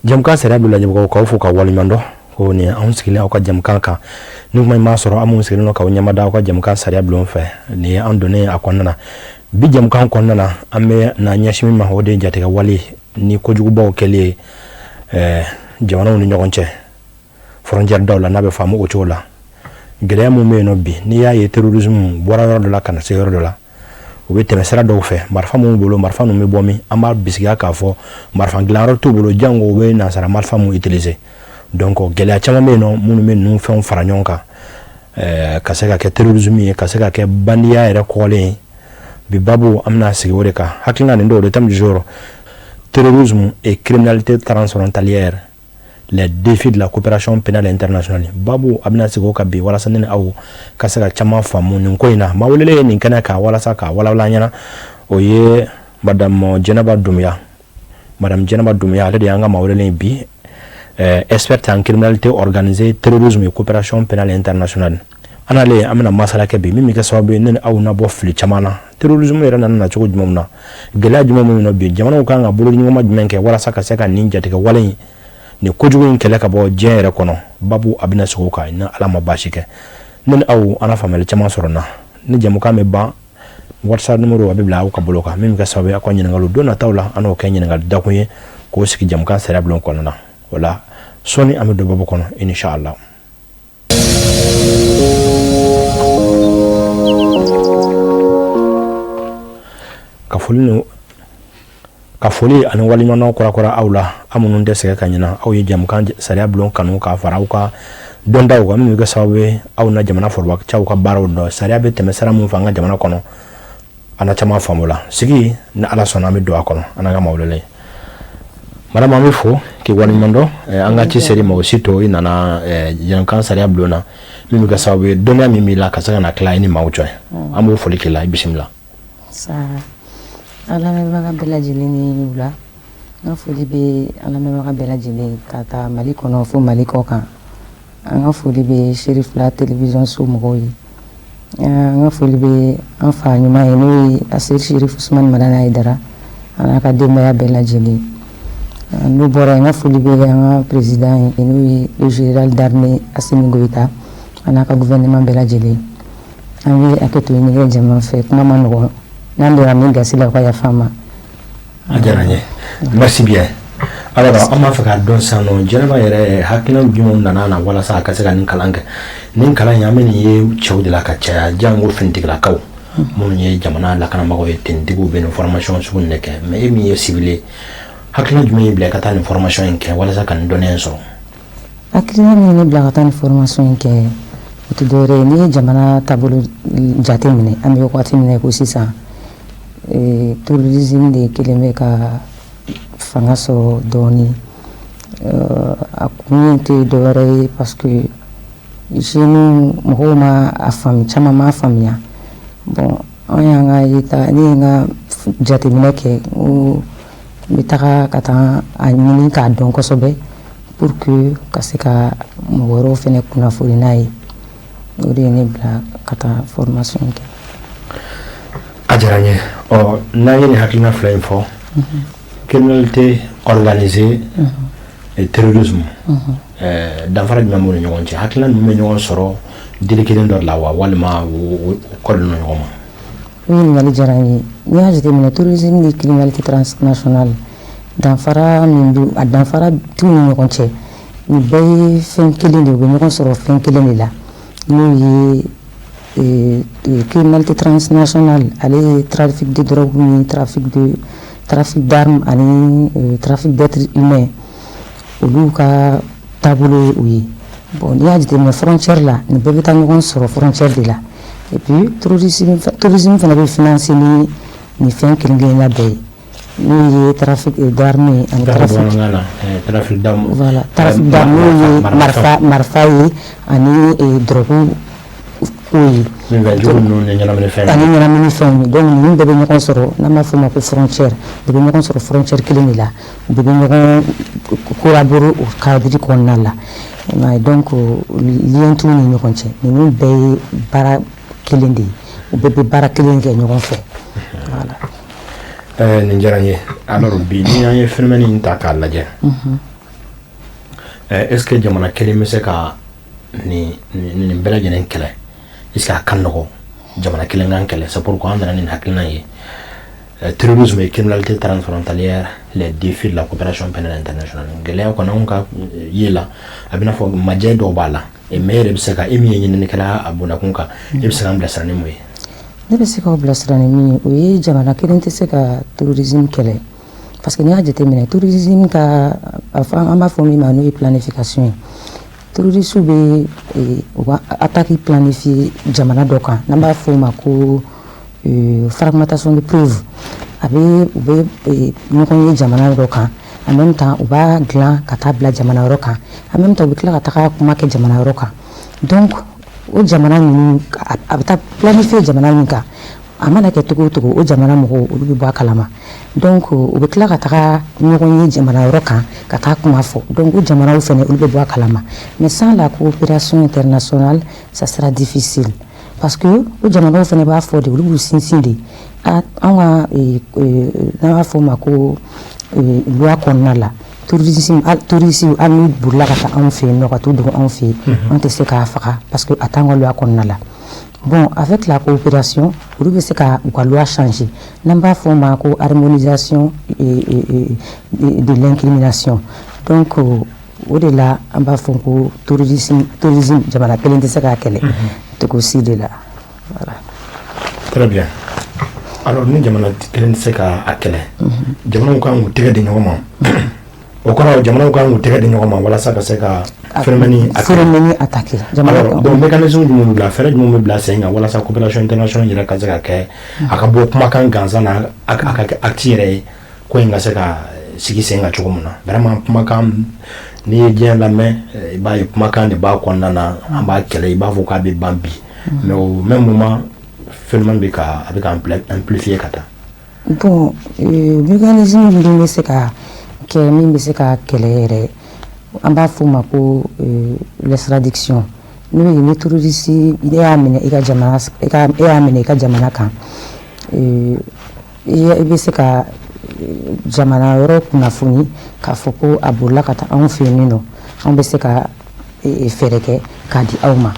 jamkan sariya bila nyabgo ka fu ka walimando ko ni an sigile ka jamkan ka ni mai ma soro amun sigile no ka nyamada ka jamkan sariya bila fe ni an donné akonna bi jamkan konna na amme na nyashimi ma hode jate ka wali ni ko jugu bawo kele jamana ni nyogonche frontière dawla na be famu o chola gele mu me no bi ni ya ye terrorisme bora do la kana se do la o be temesera do fe marfa mu bolo marfa no me bomi ama bisiga ka fo marfa glaro to bolo jango be na sara marfa mu utiliser donc gele chama me no mu me nu fe on faranyonka ka se ka ke terrorisme ka se ka ke bandiya era kole bi babu amna sigi wore ka hakina ndo de tam du jour terrorisme et criminalité transfrontalière les défis de la coopération pénale internationale babu abna sigo ka bi wala sanene aw kasaka chama famu nin koina mawlele nin kana ka wala saka wala nyana oye madame Jenaba Dumia ale yanga mawlele bi expert en criminalité organisée terrorisme et coopération pénale internationale anale amna masala ke bi mimi ka sababu nen aw na bo fili chamana terrorisme era nan na chugo jumomna gela jumomna no bi jamana ko nga bulu nyoma jumenke wala saka saka ninja te wala ni kojugu in kele ka bo jere kono babu abina suka ina alama bashike nen aw ana famel chama sorona ni jamuka me ba whatsapp numero abibla aw ka boloka mimi ka sababu akonya ngalo dona tawla ano kenya ngal dakuye ko siki jamuka sera blon kono na wala soni amedo babu kono inshallah kafoli ani walimano kora awla amunun dese kanyina aw ye jamkan sariya blon kanu ka farauka donda wa mi ga sawe aw na jamana forwa chaw ka baro do sariya be temesara mun fanga jamana kono ana chama famula sigi na ala sona mi do akono ana ga mawlele madama mi fo ki walimando anga ci seri mo sito ina na jamkan sariya blona mi ga sawe donya mi mila kasaka na klaini mawcho amu foli kila bismillah sa ala me baga bela jilini wula na foli be ala me baga bela jilini kata mali kono fo mali ko kan an foli be Cherif la télévision so moyi an foli be an fa nyuma ni asir Cherif Ousmane Madana Idara ana ka demaya bela jilini no bora an foli be an président ni le général d'armée Assimi Goïta ana ka gouvernement bela jilini an wi aketo ni jama fe kuma manogo nando rami gasila kwa ya fama ajaranye merci bien alors on m'a fait ka don sano jenaba yere hakina jumum nana wala sa ka sega nin kalange nin kalan ya meni ye chawdi la ka cha jango fintigla kaw mun ye jamana la kana mago tendigu ben formation su neke mais mi ye civilé hakina jumum bla ka tan formation en ke wala sa kan donen so hakina ni bla ka tan formation en ke to dore ni jamana tabulu jate mine ami ko atimine ko sisa tourisme de kilomètres ka fanga so doni a communauté dore parce que jenu mohoma afam chama ma famia bon oyanga ita ni nga jate minake o bitaka kata anini ka don ko sobe pour que kasika moro fene kuna furinai ori ni bla kata formation ke ajaranye o nayeni hakina flame fo criminalité organisée et terrorisme dans faraj mamono nyon ci hakina no nyon soro delikene ndor la wa walma ko no nyoma oui ngali jaranye ni hajete min tourisme ni criminalité transnationale dans fara mindu dans fara tunu nyon ci ni bay fen kelinde go nyon soro fen kelinde la ni criminalité transnationale, allez, trafic de drogue, trafic d'armes, allez, trafic d'êtres humains. Au lieu que tabouler, oui. Bon, il y a des frontières là, nous pouvons pas sur les frontières de là. Et puis, tourisme, on financé ni fin qu'il gagne la baie. Nous, trafic d'armes, trafic d'armes. Voilà, trafic d'armes, marfa, et drogue. Oui. Donc nous devons construire la frontière, nous devons construire frontière qui est là, nous devons collaborer au cadre qu'on a là. Donc lien tout nous continue. Nous devons bara kilindi, nous devons bara kilindi nous fait. Voilà. Ninjaranye alors bi ni ay phénomène intakal la je est-ce que jamana kelen bɛ se ka nin bɛɛ lajɛlen kɛlɛ est-ce que a ka nɔgɔ jamana kelen kan kɛlɛ c'est pourquoi an nana nin hakilina ye terrorisme et criminalité transfrontalière les défis de la coopération pénale internationale gɛlɛya kɔni anw ka ye la a bɛna fɔ majɛ dɔw b'a la mais yɛrɛ bɛ se ka e min ye ɲininikɛla a bondakun kan e bɛ se k'an bilasira ni mun ye ne bɛ se k'aw bilasira ni min ye o ye jamana kelen tɛ se ka terrorisme kɛlɛ parce que n'i y'a jateminɛ terrorisme ka an b'a fɔ min ma n'o ye planification ye terroristes bɛ u ka attaque planifier jamana dɔ kan n'an b'a fɔ o ma ko fragmentation de preuve a bɛ u bɛ ɲɔgɔn ye jamana dɔ kan en même temps u b'a dilan ka taa bila jamana wɛrɛ kan en même temps u bɛ tila ka taga kuma kɛ jamana wɛrɛ kan donc o jamana ninnu a bɛ taa planifier jamana min kan a mana kɛ cogo o cogo o jamana mɔgɔw olu bɛ bɔ a kalama donc u bɛ tila ka taga ɲɔgɔn ye jamana wɛrɛ kan ka taa kuma fɔ donc o jamanaw fɛnɛ olu bɛ bɔ a kalama mais sans la coopération internationale ça sera difficile parce que o jamanaw fɛnɛ b'a fɔ de olu b'u sinsin de an ka n'an b'a fɔ o ma ko loi kɔnɔna la tourisme hali n'u bolila ka taa anw fɛ yen nɔ ka t'u dogo anw fɛ yen an tɛ se k'a faga parce que a t'an ka loi kɔnɔna la bon avec la coopération olu bɛ se ka u ka loi changer n'an b'a fɔ o ma ko harmonisation de l'incrimination donc o de la an b'a fɔ ko tourisme jamana kelen tɛ se k'a kɛlɛ togosi de la voilà. Très bien. Alors ni jamana kelen tɛ se k'a kɛlɛ jamanaw kan k'u tɛgɛ di ɲɔgɔn ma o kɔrɔ jamanaw kan k'u tɛgɛ di ɲɔgɔn ma walasa ka se ka phénomène attaquer alors donc mécanisme jumɛn bɛ bila fɛɛrɛ jumɛn bɛ bila sen kan walasa coopération internationale yɛrɛ ka se ka kɛ a ka bɔ kumakan gansan na a ka kɛ acte yɛrɛ ye ko in ka se ka sigi sen kan cogo min na vraiment kumakan n'i ye diɲɛ lamɛn i b'a ye kumakan de b'a kɔnɔna na an b'a kɛlɛ i b'a fɔ k'a bɛ ban bi mais au même moment phénomène bɛ ka amplifier ka taa bon mécanisme min bɛ se ka kɛ min bɛ se ka kɛlɛ yɛrɛ an b'a fɔ o ma ko l'extradiction n'o ye ni terroriste e y'a minɛ i ka jamana kan i bɛ se ka jamana yɔrɔ kunnafoni k'a fɔ ko a bolila ka taa anw fɛ yen nɔ anw bɛ se ka fɛɛrɛ kɛ k'a di aw ma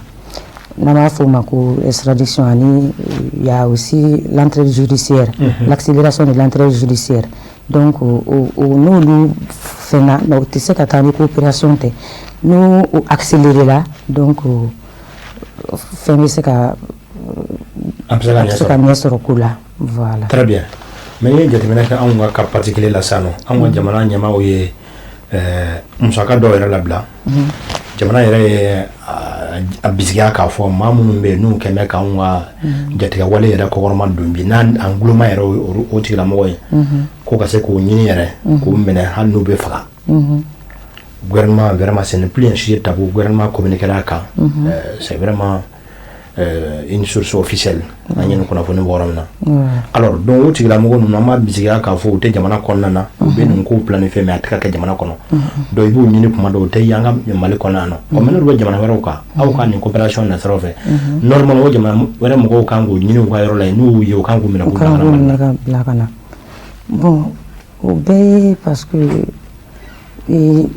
n'an b'a fɔ o ma ko extradition ani il y a aussi l'entrée judiciaire l'accélération de l'entrée judiciaire donc n'olu fɛnna o tɛ se ka taa ni coopération tɛ n'o accéléré la donc fɛn bɛ se ka ɲɛ sɔrɔ ko la voilà. Très bien. mais ni jateminɛ kɛ anw ka particulier la sisan nɔ anw ka jamana ɲɛmaaw ye musaka dɔw yɛrɛ labila jamana yɛrɛ ye a bisigiya k'a fɔ maa minnu bɛ yen n'u kɛn bɛ k'anw ka jatigɛwale yɛrɛ kɔkɔrɔma don bi n'an guloma yɛrɛ o tigilamɔgɔ ye ko ka se k'o ɲini yɛrɛ k'o minɛ hali n'u bɛ faga gouvernement vraiment ce n'est plus un sujet tabou gouvernement communiquera kan c'est vraiment une source officielle an ye nin kunnafoni bɔ yɔrɔ min na alors donc o tigilamɔgɔ ninnu an b'a bisigiya k'a fɔ u tɛ jamana kɔnɔna na u bɛ nin kow planifier mais a tɛ ka kɛ jamana kɔnɔ donc i b'u ɲini kuma dɔw o tɛ yan ka Mali kɔnɔ yan nɔ o mais n'olu bɛ jamana wɛrɛw kan aw ka nin coopération nasiraw fɛ normalement o jamana wɛrɛ mɔgɔw kan k'u ɲini u ka yɔrɔ la yen n'u y'u ye u kan k'u minɛ k'u bila ka na bon o bɛɛ ye parce que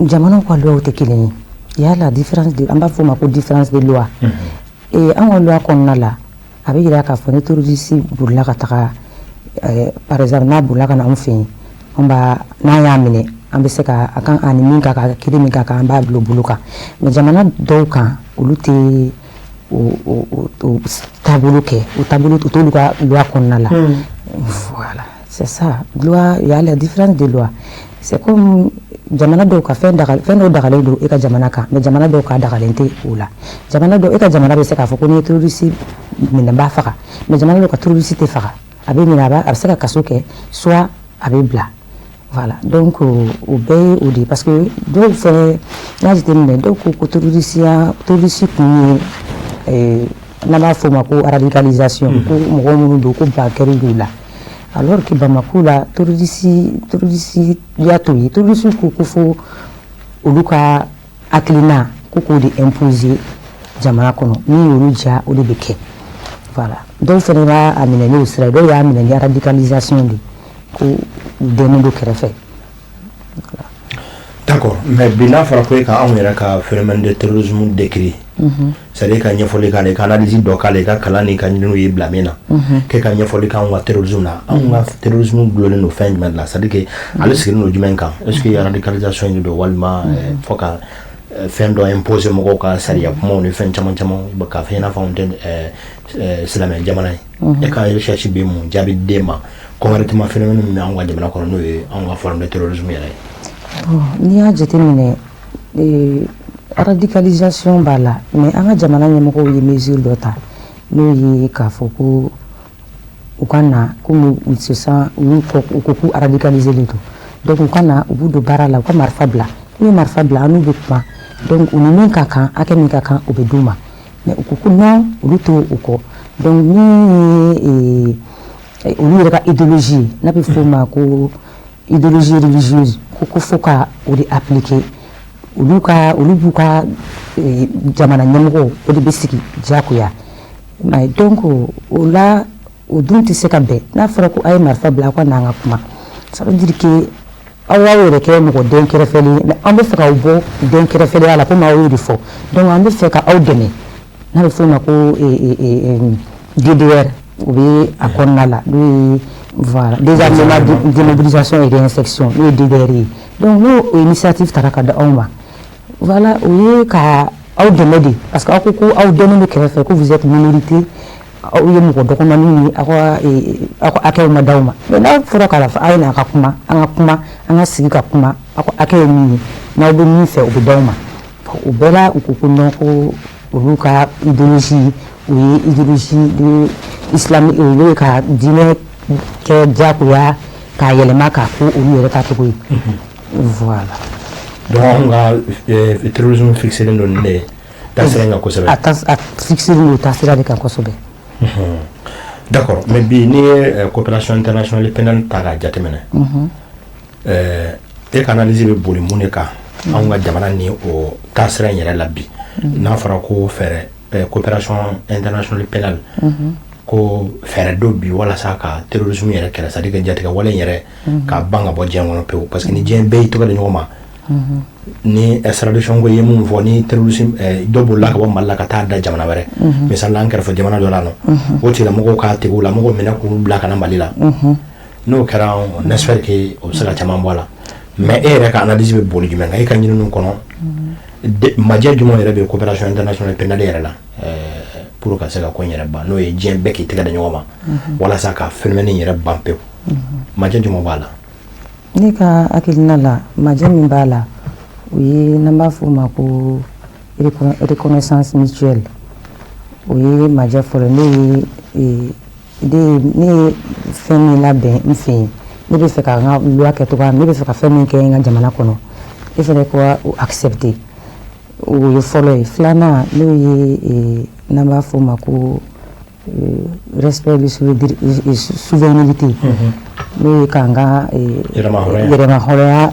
jamanaw ka loi tɛ kelen ye il y a la différence de an b'a fɔ o ma ko différence de loi an ka loi kɔnɔna la a bɛ yira k'a fɔ ni terroriste bolila ka taga par exemple n'a bolila ka na anw fɛ yen n'an y'a minɛ an bɛ se ka a kan ani min ka kan kiiri min ka kan an b'a bila o bolo kan mais jamana dɔw kan olu tɛ o taabolo kɛ o taabolo o t'olu ka loi kɔnɔna la voilà c'est ça loi il y a la différence de loi c'est comme jamana dɔw ka fɛn dɔw dagalen don e ka jamana kan mais jamana dɔw ka dagalen tɛ o la jamana dɔw e ka jamana bɛ se k'a fɔ ko n'i ye terroriste minɛ n b'a faga mais jamana dɔw ka terroriste tɛ faga a bɛ minɛ a bɛ se ka kaso kɛ soit a bɛ bila voilà donc o bɛɛ ye o de ye parce que dɔw fɛnɛ n'a jateminɛ dɔw ko terroriste kun ye n'an b'a fɔ o ma ko radicalisation ko mɔgɔ minnu don ko bankɛriw b'u la alors que Bamako la terroriste y'a to ye terroriste ko fo olu ka hakilina ko k'o de imposer jamana kɔnɔ min y'olu diya o de bɛ kɛ voilà dɔw fɛnɛ b'a minɛ n'o sira dɔw y'a minɛ ni radicalisation de ko u dɛnnen don kɛrɛfɛ. D'accord, mais bina fara ko ka anw yɛrɛ ka phénomène de terrorisme décrit c'est-à-dire ka ɲɛfɔli k'ale ka analyse dɔ k'ale ka kalan ni ka ɲininiw ye bila min na k'e ka ɲɛfɔli k'anw ka terrorisme na anw ka terrorisme gulonnen don fɛn jumɛn de la c'est-à-dire que ale sigilen don jumɛn kan est-ce que radicalisation de don walima fo ka fɛn dɔ imposer mɔgɔw ka sariya kumaw ni fɛn caman caman k'a fɔ i n'a fɔ anw tɛ silamɛ jamana ye e ka recherche bɛ mun jaabi d'e ma concrètement phénomène min bɛ anw ka jamana kɔnɔ n'o ye anw ka forme de terrorisme yɛrɛ ye. N'i y'a jateminɛ radicalisation b'a la mais an ka jamana ɲɛmɔgɔw ye mesure dɔ ta n'o ye k'a fɔ ko u ka na komi u se sent u ko k'u radicaliselen don donc u ka na u b'u don baara la u ka marifa bila n'u ye marifa bila an n'u bɛ kuma donc u ni min ka kan hakɛ min ka kan o bɛ d'u ma mais u ko ko non olu t'o kɔ donc min ye olu yɛrɛ ka idéologie ye n'a bɛ f'o ma ko idéologie religieuse ko fo ka o de appliquer olu b'u ka jamana ɲɛmɔgɔw o de bɛ sigi diyagoya mais donc o la o dun tɛ se ka bɛn n'a fɔra ko a ye marifa bila aw ka na an ka kuma ça veut dire que aw y'aw yɛrɛ kɛ mɔgɔ den kɛrɛfɛlen ye mais an bɛ fɛ k'aw bɔ den kɛrɛfɛlenya la komi aw y'o de fɔ donc an bɛ fɛ ka aw dɛmɛ n'a bɛ f'o ma ko DDR o bɛ a kɔnɔna la n'o ye voilà désarmement démobilisation et réinsertion n'o ye DDR ye donc n'o initiative tara ka di anw ma voilà o ye ka aw dɛmɛ de parce que aw ko ko aw dɛmɛ bɛ kɛrɛfɛ ko vous êtes minorité aw ye mɔgɔ dɔgɔmaninw ye aw ka hakɛw ma d'aw ma mais n'a fɔra k'a la fɔ aw ye na ka kuma an ka sigi ka kuma aw ka hakɛ ye min ye n'aw bɛ min fɛ o bɛ d'aw ma o bɛɛ la u ko ko non ko olu ka idéologie o ye idéologie de islamique o ye ka diinɛ kɛ diyagoya k'a yɛlɛma k'a ko olu yɛrɛ ta cogo ye voilà. donc anw ka terrorisme fixelen don nin de ye taasira in kan kosɛbɛ. a fixelen don taasira de kan kosɛbɛ. d'accord mais bi n'i ye coopération internationale pénale ta k'a jateminɛ e ka analyse bɛ boli mun de kan anw ka jamana ni o taasira in yɛrɛ la bi n'a fɔra ko fɛɛrɛ coopération internationale pénale ko fɛɛrɛ dɔ bi walasa ka terrorisme yɛrɛ kɛlɛ c'est à dire que jatigɛ wale yɛrɛ ka ban ka bɔ diɲɛ kɔnɔ pewu parce que ni diɲɛ bɛɛ y'i tɔgɔ di ɲɔgɔn ma ni extradition ko ye mun fɔ ni terrorisme dɔ bolila ka bɔ Mali la ka taa da jamana wɛrɛ misali la an kɛrɛfɛ jamana dɔ la nɔ o tigilamɔgɔw k'a tigiw la mɔgɔw minɛ k'u bila ka na Mali la n'o kɛra on espère que o bɛ se ka caman bɔ a la mais e yɛrɛ ka analyse bɛ boli jumɛn kan e ka ɲininiw kɔnɔ majɛ jumɛn yɛrɛ bɛ coopération internationale pénale yɛrɛ la pour ka se ka ko in yɛrɛ ban n'o ye diɲɛ bɛɛ k'i tɛgɛ da ɲɔgɔn ma walasa ka phénomène in yɛrɛ ban pewu majɛ jumɛn b'a la. Ne ka hakilina la majɛ min b'a la o ye n'an b'a fɔ o ma ko reconnaissance mutuelle o ye majɛ fɔlɔ ne ye fɛn min labɛn n fɛ yen ne bɛ fɛ ka n ka loi kɛ cogoya min ne bɛ fɛ ka fɛn min kɛ n ka jamana kɔnɔ e fɛnɛ ko accepter o ye fɔlɔ ye filanan n'o ye n'an b'a fɔ o ma ko respect de souveraineté n'o ye k'an ka yɛrɛmahɔrɔnya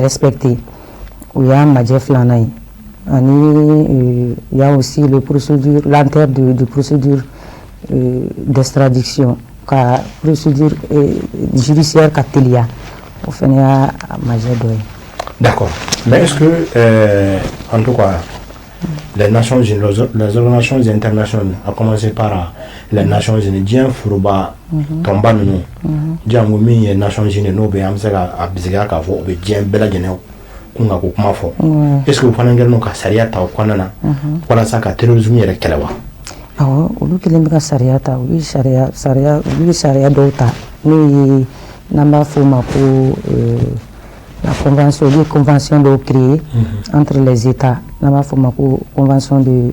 respecter o y'a majɛ filanan ye ani il y a aussi le procédure l'entrée de procédure d'extradition ka procédure judiciaire ka teliya o fana y'a majɛ dɔ ye. D'accord, mais est-ce que en tout cas les Nations Unies, les organisations internationales, à commencer par les Nations Unies, diɲɛ furuba tɔnba ninnu jango min ye Nations Unies n'o bɛ an bɛ se ka bisigiya k'a fɔ o bɛ diɲɛ bɛɛ lajɛlen kun ka ko kuma fɔ est-ce que o fana kɛlen don ka sariya ta o kɔnɔna na walasa ka terrorisme yɛrɛ kɛlɛ wa. Awɔ olu kelen bɛ ka sariya ta olu ye sariya dɔw ta n'o ye n'an b'a fɔ o ma ko la convention, il y a une convention de créer entre les États. Nous avons la convention de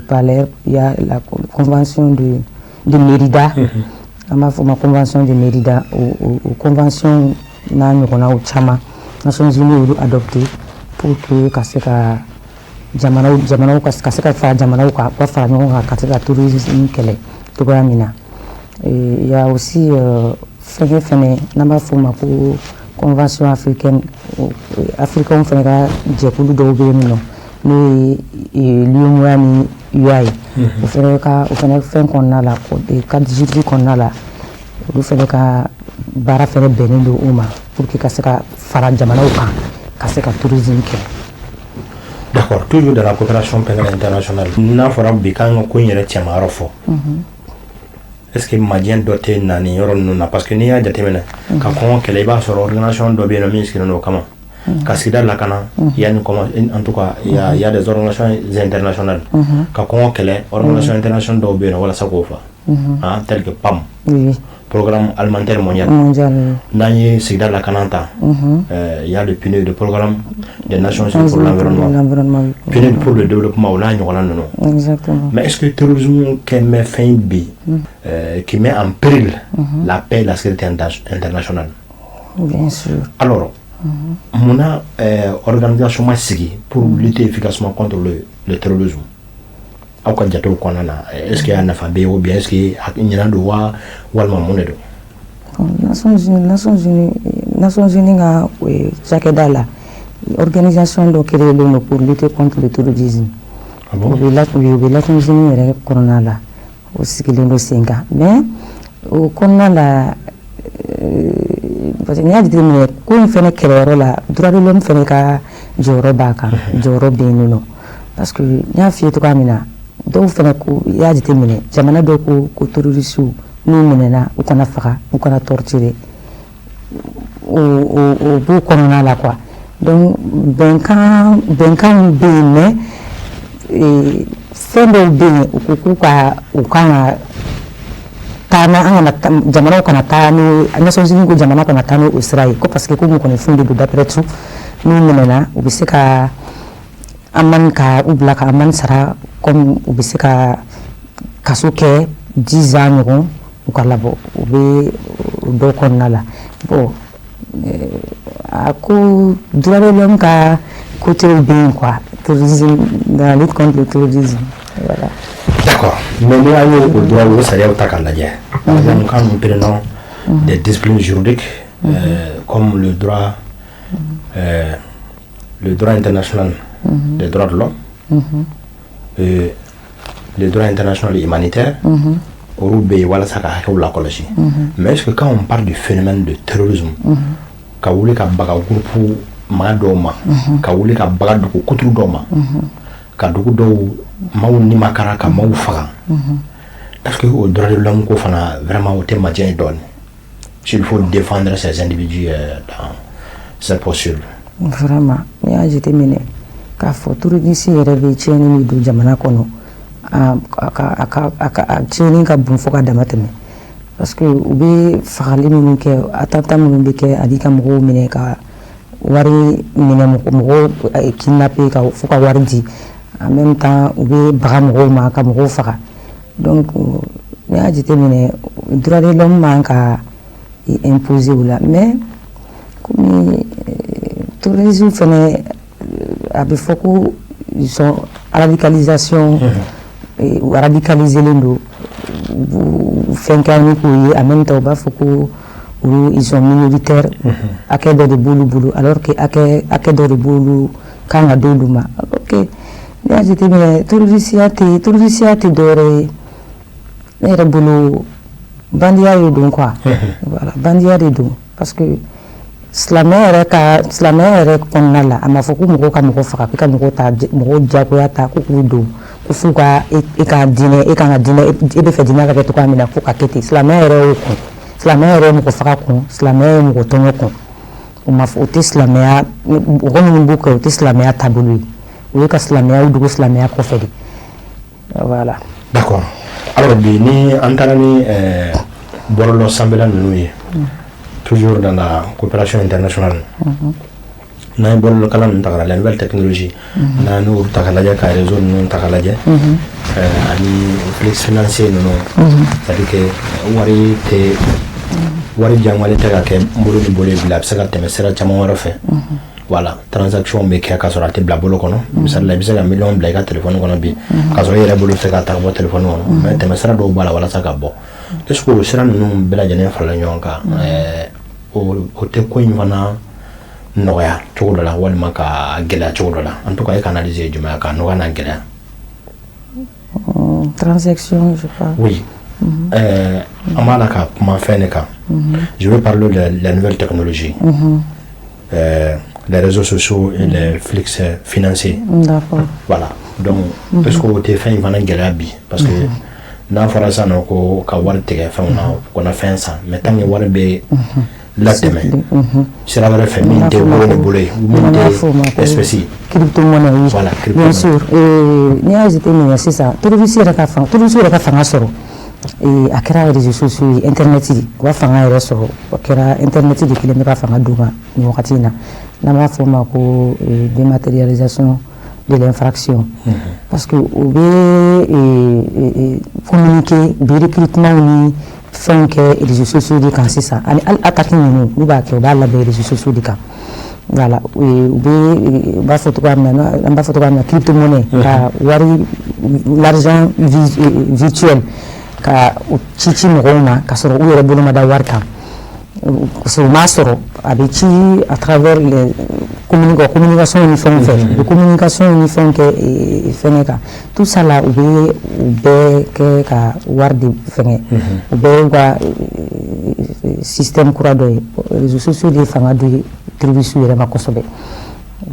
Palerme, il y a la convention de Mérida. Nous avons la convention de Mérida, la convention de Chama. Les Nations Unies ont adopté pour que jamana il y a aussi convention africaine africain fana ka jɛkulu dɔw bɛ yen nɔ n'o ye l'UEMOA ni UA ye o fana fɛn kɔnɔna la cadre juridique kɔnɔna la olu fana ka baara fana bɛnnen don o ma pour que ka se ka fara jamanaw kan ka se ka tourisme kɛ. D'accord, toujours dans la coopération pénale internationale. N'a fɔra bi k'an ka ko in yɛrɛ cɛmayɔrɔ fɔ. Est-ce que Madien doté nani yɔrɔ ninnu na parce que n'i y'a jateminɛ ka kɔngɔ kɛlɛ i b'a sɔrɔ organisation dɔ bɛ yen nɔ min sigilen don o kama. Ka sigida lakana il y a en tout cas il y a des organisations internationales ka kɔngɔ kɛlɛ organisation internationale dɔw bɛ yen nɔ walasa k'o fa tel que PAM. Programme alimentaire mondial. N'an ye sigida lakana ta il y a le PNUD, le programme des Nations Unies pour l'environnement. PNUD pour le développement o n'a ɲɔgɔnna ninnu. Exactement. Mais est-ce que le terrorisme kɛmɛ fɛn bi qui met en péril la paix et la sécurité internationale? Bien sûr. Alors, mon organisation m'a sigi pour lutter efficacement contre le terrorisme. Est-ce qu'il y a un alphabet ou bien est-ce qu'il y a un droit ou un monde? Nations Unies a chaque dala organisation donc créée pour lutter contre le terrorisme. Ah bon? Oui, Nations Unies est corona là aussi que les Nosinga. Mais au corona là parce que n'y a dit mais qu'on fait créer là droit de l'homme fait ka joro baka joro benino parce que n'y a fait tout comme ça. Dɔw fana ko i y'a jateminɛ jamana dɔw ko terroriste n'u minɛna u kana faga u kana torturer o b'u kɔnɔna la quoi donc bɛnkan bɛ yen mais fɛn dɔw bɛ yen u ko k'u kan ka taa an kana jamanaw kana taa n'o Nations Unies ko jamana kana taa n'o sira ye ko parce que ko mɔgɔninfinw de don d'après tout n'u minɛna u bɛ se ka aman ka u bila ka aman sara comme u bɛ se ka kaso kɛ 10 ans ɲɔgɔn u ka labɔ u bɛ dɔw kɔnɔna la bon a ko droit de l'homme ka côté bɛ yen quoi terrorisme dans la lutte contre le terrorisme voilà. D'accord, mais nous avons le droit de savoir ta candidate. Par exemple, quand nous prenons des disciplines juridiques comme le droit international des droits de l'homme, le droit international humanitaire, mais est-ce que quand on parle du phénomène de terrorisme, ka wuli ka baga groupe ma doma, ka wuli ka baga dugu kuturu doma, ka dugu dɔw maaw ni makara ka maaw faga, est-ce que au droit de l'homme ko fana vraiment o tɛ majɛ dɔɔni s'il faut défendre ces individus dans cette posture? Vraiment, n'i y'a jateminɛ k'a fɔ terroriste yɛrɛ bɛ tiɲɛni min don jamana kɔnɔ a tiɲɛni ka bon fo ka dama tɛmɛ parce que u bɛ fagali minnu kɛ attentat minnu bɛ kɛ ani ka mɔgɔw minɛ ka wari minɛ mɔgɔw kidnapper ka fo ka wari di en même temps u bɛ baga mɔgɔw ma ka mɔgɔw faga donc n'i y'a jateminɛ droit de l'homme man ka imposer o la mais komi terrorisme fana a bɛ fɔ ko ils sont radicalisation radicaliselen don fɛn kɛ ni k'o ye en même temps u b'a fɔ ko ils sont minoritaires hakɛ dɔ de b'olu bolo alors que hakɛ dɔ de b'olu kan ka d'olu ma alors que n'i y'a jateminɛ terrorisiya tɛ dɔwɛrɛ ye ne yɛrɛ bolo bandiya de don quoi voilà bandiya de don parce que silamɛya yɛrɛ kɔnɔna la a ma fɔ ko mɔgɔw ka mɔgɔ faga k'i ka mɔgɔw diyagoya ta ko k'u don ko f'u ka e kan ka diinɛ e bɛ fɛ diinɛ ka kɛ cogoya min na f'u ka kɛ ten silamɛya yɛrɛ y'o kun silamɛya yɛrɛ ye mɔgɔ faga kun silamɛya ye mɔgɔ tɔɲɔ kun o ma fɔ o tɛ silamɛya mɔgɔ minnu b'o kɛ o tɛ silamɛya taabolo ye o ye ka silamɛya dogo silamɛya kɔfɛ de voilà. D'accord. Alors bi ni an taara ni bɔlɔlɔ sanfɛla ninnu ye toujours dans la coopération internationale. N'a pas le calendrier de la nouvelle technologie, n'a nous ta lajɛ ka réseau nous ta lajɛ ani flex financier nous c'est-à-dire que wari jangwale tɛ ka kɛ bolo ni bolo bila a bɛ se ka tɛmɛ sira caman wɛrɛ fɛ voilà transaction bɛ kɛ ka sɔrɔ a tɛ bila bolo kɔnɔ misali la i bɛ se ka miliyɔn bila i ka téléphone kɔnɔ bi ka sɔrɔ i yɛrɛ bolo tɛ ka ta ka bɔ téléphone kɔnɔ mais tɛmɛ sira dɔw b'a la walasa ka bɔ est ce que o sira ninnu bɛɛ lajɛlen farala ɲɔgɔn kan o tɛ ko in fana nɔgɔya cogo dɔ la walima ka gɛlɛya cogo dɔ la en tout cas e ka analyse ye jumɛn ye ka nɔgɔya n'a gɛlɛya. Transaction je crois. Oui. On va la kuma fɛn de kan. Je veux parler de la nouvelle technologie. les réseaux sociaux et les flux financiers. D'accord. Voilà. Donc, parce que tu fais une galabi, parce que n'a pas ça, non, qu'à voir tes fins, qu'on a fait ça, mais tant que voir bé la teme, c'est la vraie famille de boulot, ou espèce. Crypto-monnaie, oui. Voilà, bien sûr. Et n'y a été mis, c'est ça. Tout le monde a fait, tout le monde a fait un sort. Et à créer les réseaux sociaux, internet, quoi faire un réseau, créer internet, de kilomètres à faire un douma, nous ratina. N'a pas formé pour dématérialisation de l'infraction. Parce que au lieu communiquer, des recrutements, font que les réseaux sociaux de quand c'est ça. Attaquer nous va que va la les réseaux sociaux de quand. Voilà. Ou bien va photographe, on va photographe la crypto-monnaie, l'argent virtuel. Ka cici mɔgɔw ka sɔrɔ u yɛrɛ bolo ma da wari kan parce m'a sɔrɔ a bɛ ci à travers les communication ni fɛnw fɛ de communication ni fɛnw kɛ fɛngɛ kan tout ça là u bɛɛ kɛ ka wari de fɛngɛ u bɛɛ ka système kura dɔ ye réseaux sociaux de fanga dɔ ye tribusu yɛrɛ ma kosɛbɛ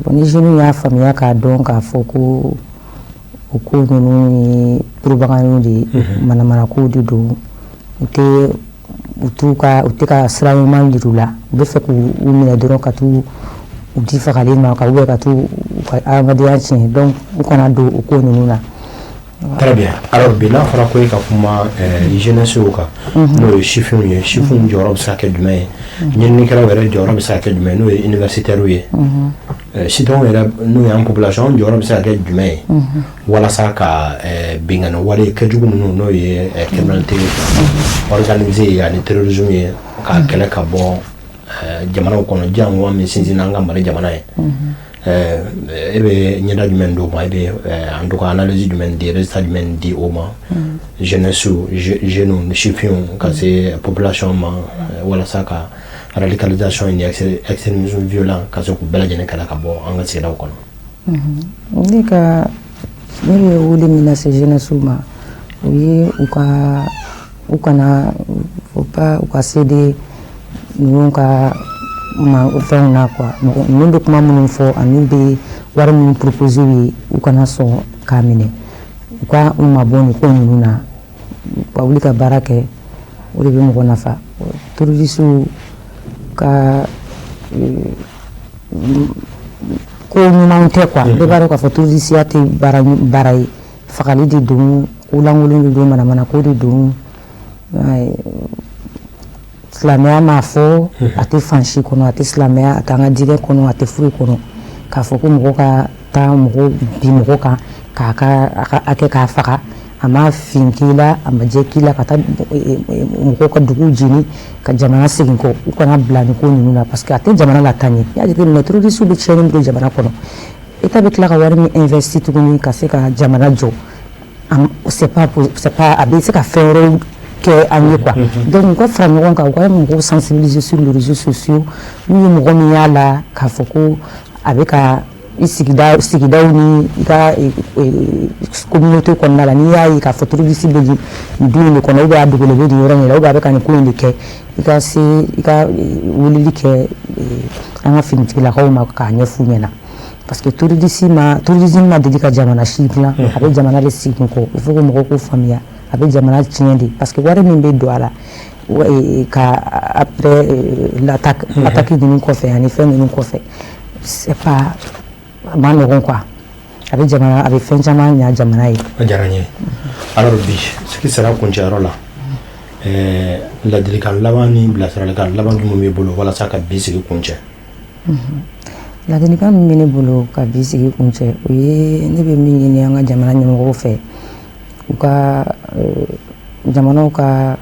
bon ni jeunes y'a faamuya k'a dɔn k'a fɔ ko o ko ninnu ni propagande de manamana ko de don u tɛ ka sira ɲuman yir'u la u bɛ fɛ k'u minɛ dɔrɔn ka t'u di fagali ma ka ka t'u ka adamadenya tiɲɛ donc u kana don o ko ninnu na. Très bien. Alors, bien, il faudra que kuma jeunesse ou ka no chiffon jɔyɔrɔ bɛ se ka kɛ jumɛn ye ɲininikɛlaw yɛrɛ jɔyɔrɔ bɛ se ka kɛ jumɛn n'o ye universitaires ye citoyenw yɛrɛ n'o ye an population jɔyɔrɔ bɛ se ka kɛ jumɛn ye walasa ka bingani wale kɛjugu ninnu n'o ye criminalité organisée ani terrorisme ye ka kɛlɛ ka bɔ jamanaw kɔnɔ jango min sinsin an ka Mali jamana ye. E bɛ ɲɛda jumɛn d'o ma, e bɛ en tout cas analyse jumɛn di, résultat jumɛn di o ma jeunesse jeunes chiffres ka se population ma walasa ka radicalisation ni extrémisme violent ka se k'u bɛɛ lajɛlen kɛlɛ ka bɔ an ka sigidaw kɔnɔ. Ne bɛ wele min lase jeunesse ma o ye u kana faut pas u ka céder ninnu ka fɛnw na quoi ninnu bɛ kuma minnu fɔ ani bɛ wari minnu proposer ye u kana sɔn k'a minɛ u ka u mabɔ nin ko ninnu na ka wuli ka baara kɛ o de bɛ mɔgɔ nafa terroristes ka ko ɲumanw tɛ quoi bɛɛ b'a dɔn k'a fɔ terrorisiya tɛ baara ye fagali de don ko lankolon de don manamana ko de don silamɛya m'a fɔ a tɛ fan si kɔnɔ a tɛ silamɛya a t'an ka diinɛ kɔnɔ a tɛ furu kɔnɔ k'a fɔ ko mɔgɔ ka taa bi mɔgɔ kan k'a kɛ k'a faga a ma fin k'i la a ma jɛ k'i la ka taa mɔgɔw ka dugu jeni ka jamana segin kɔ u kana bila nin ko ninnu na parce que a tɛ jamana la taa ɲɛ n'i y'a jateminɛ terroristes bɛ tiɲɛni min kɛ jamana kɔnɔ État bɛ tila ka wari min investi tuguni ka se ka jamana jɔ c'est pas a bɛ se ka fɛn wɛrɛw kɛ an ye quoi donc u ka fara ɲɔgɔn kan u ka mɔgɔw sensibiliser sur les réseaux sociaux n'u ye mɔgɔ min y'a la k'a fɔ ko a bɛ ka i sigidaw ni i ka communauté kɔnɔna la n'i y'a ye k'a fɔ terroriste bɛ nin du in de kɔnɔ ou bien a dogolen bɛ nin yɔrɔ in na ou bien a bɛ ka nin ko in de kɛ i ka weleli kɛ an ka finitigilakaw ma k'a ɲɛf'u ɲɛna parce que tourisme ma deli ka jamana si dilan a bɛ jamana de segin kɔ il faut que mɔgɔw k'o faamuya a bɛ jamana tiɲɛ de parce que wari min bɛ don a la ka après l'attaque ninnu kɔfɛ ani fɛn ninnu kɔfɛ c'est pas a ma nɔgɔn quoi a bɛ fɛn caman ɲa jamana ye. A diyara n ye alors bi sigi sera kuncɛyɔrɔ la ladilikan laban ni bilasiralikan laban jumɛn b'i bolo walasa ka bi sigi kuncɛ. Ladilikan min bɛ ne bolo ka bi sigi kuncɛ o ye ne bɛ min ɲini an ka jamana ɲɛmɔgɔw fɛ u ka jamanaw ka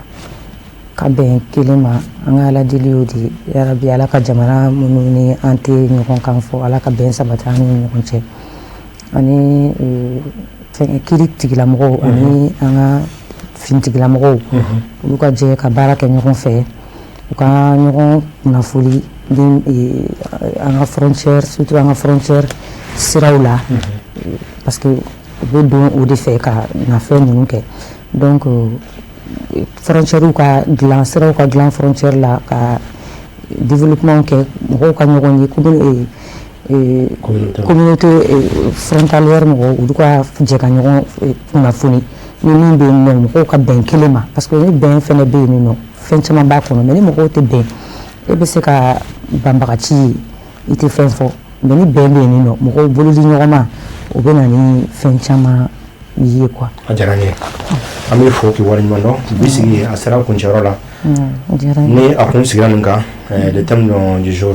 bɛn kelen ma an ka ala deli o de yarabi ala ka jamana minnu ni an tɛ ɲɔgɔn kan fɔ ala ka bɛn sabati an ni ɲɔgɔn cɛ ani kiiri tigilamɔgɔw ani an ka finitigilamɔgɔw olu ka jɛ ka baara kɛ ɲɔgɔn fɛ u ka ɲɔgɔn kunnafoli an ka frontière surtout an ka frontière siraw la parce que u bɛ don o de fɛ ka na fɛn ninnu kɛ donc frontières ka dilan siraw ka dilan frontière la ka développement kɛ mɔgɔw ka ɲɔgɔn ye communauté frontalière mɔgɔw olu ka jɛ ka ɲɔgɔn kunnafoni ni min bɛ yen nɔ mɔgɔw ka bɛn kelen ma parce que ni bɛn fɛnɛ bɛ yen nɔ fɛn caman b'a kɔnɔ mais ni mɔgɔw tɛ bɛn e bɛ se ka banbagaci ye i tɛ fɛn fɔ mais ni bɛn bɛ yen nɔ mɔgɔw bolo di ɲɔgɔn ma o bɛ na ni fɛn caman ye quoi. A diyara n ye an bɛ fɔ k'i waleɲuman dɔn bi sigi a sera kuncɛyɔrɔ la ni a kun sigira nin kan le thème du jour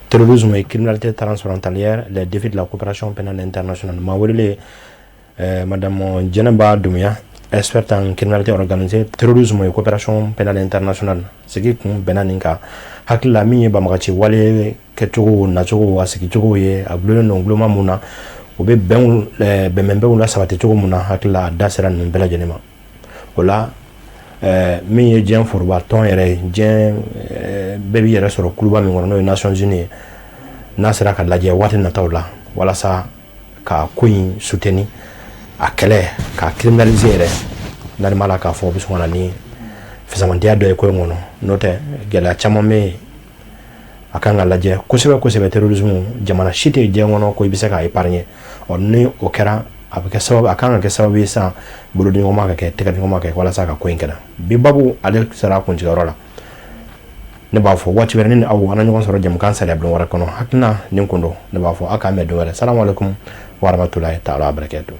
terrorisme et criminalité transfrontalière les défis de la coopération pénale internationale maa welele madame Djeneba Doumbouya experte en criminalité organisée terrorisme et coopération pénale internationale sigi kun bɛnna nin kan hakili la min ye banbagaci wale kɛcogo nacogo a sigicogo ye a gulonnen don guloma mun na o bɛ bɛnbɛnw la sabati cogo mun na hakili la a da sera ninnu bɛɛ lajɛlen ma o la min ye diɲɛ foroba tɔn yɛrɛ ye diɲɛ bɛɛ b'i yɛrɛ sɔrɔ kuluba min kɔnɔ n'o ye Nations Unies ye n'a sera ka lajɛ waati nataw la walasa ka ko in soutenir a kɛlɛ ka criminaliser yɛrɛ n'ale ma la k'a fɔ o bɛ sɔn ka na ni fɛsɛmandenya dɔ ye ko in kɔnɔ n'o tɛ gɛlɛya caman bɛ yen a kan ka lajɛ kosɛbɛ kosɛbɛ terrorisme jamana si tɛ diɲɛ kɔnɔ ko i bɛ se k'a épargner ni o kɛra a bɛ kɛ sababu a kan ka kɛ sababu ye sisan bolodiɲɔgɔnma ka kɛ tɛgɛdiɲɔgɔnma ka kɛ walasa ka ko in kɛra bi babu ale sera a kuncɛyɔrɔ la ne b'a fɔ waati wɛrɛ ni aw an na ɲɔgɔn sɔrɔ jamukan sariya bulon wɛrɛ kɔnɔ hakilina nin kun don ne b'a fɔ aw k'an bɛn don wɛrɛ salamu alaikum wa rahmatulahi taala wa barakatuh.